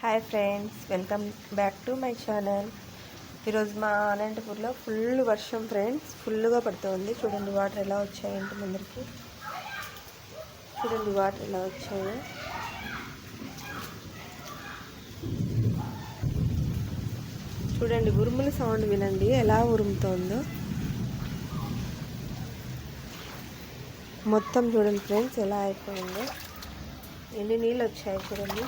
Hi friends, welcome back to my channel. ఈరోజు మా అనంతపూర్లో ఫుల్ వర్షం ఫ్రెండ్స్, ఫుల్గా పడుతుంది. చూడండి వాటర్ ఎలా వచ్చాయి ఇంటి ముందరికి. చూడండి వాటర్ ఎలా వచ్చాయో. చూడండి ఉరుముల సౌండ్ వినండి ఎలా ఉరుముతోందో. మొత్తం చూడండి ఫ్రెండ్స్ ఎలా అయిపోయిందో. ఎన్ని నీళ్ళు వచ్చాయి చూడండి.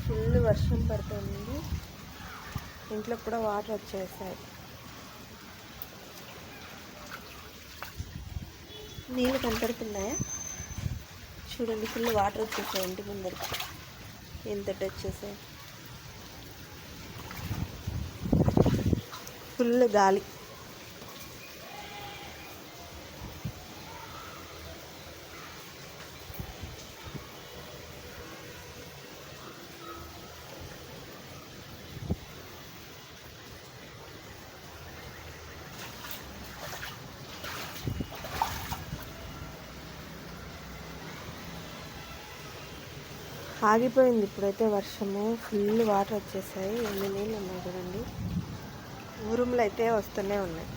ఫుల్ వర్షం పడుతుంది. ఇంట్లో కూడా వాటర్ వచ్చేసాయి. నీళ్ళు కనపడుతున్నాయా? చూడండి ఫుల్ వాటర్ వచ్చేసాయి ఇంటి ముందరికి. ఎంత వచ్చేసాయి. ఫుల్ గాలి. ఆగిపోయింది ఇప్పుడైతే వర్షము. ఫుల్ వాటర్ వచ్చేసాయి. ఎన్ని నీళ్ళు ఉన్నాయి చూడండి. ఉరుములు అయితే వస్తూనే ఉన్నాయి.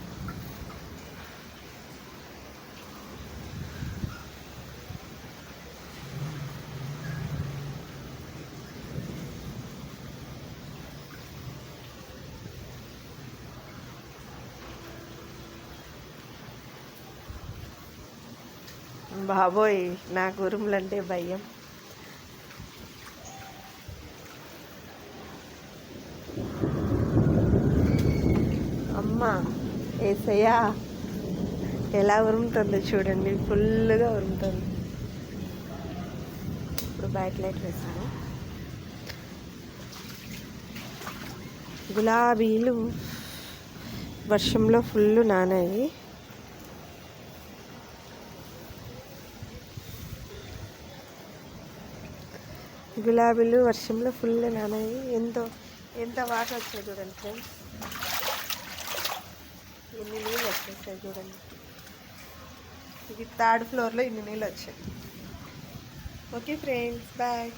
బాబోయ్, నాకు ఉరుములంటే భయం. అమ్మా ఏసయ్యా, ఎలా ఉరుముతుందో చూడండి. ఫుల్గా ఉరుముతుంది. ఇప్పుడు బయట లైట్ వేసాను. గులాబీలు వర్షంలో ఫుల్ నానాయి. గులాబీలు వర్షంలో ఫుల్ నానాయి. ఎంత వాటర్ వచ్చాయి చూడండి ఫ్రెండ్స్. ఎన్ని నీళ్ళు వచ్చేసాయి చూడండి. ఇది 3rd ఫ్లోర్లో ఇన్ని నీళ్ళు వచ్చాయి. Okay friends, bye.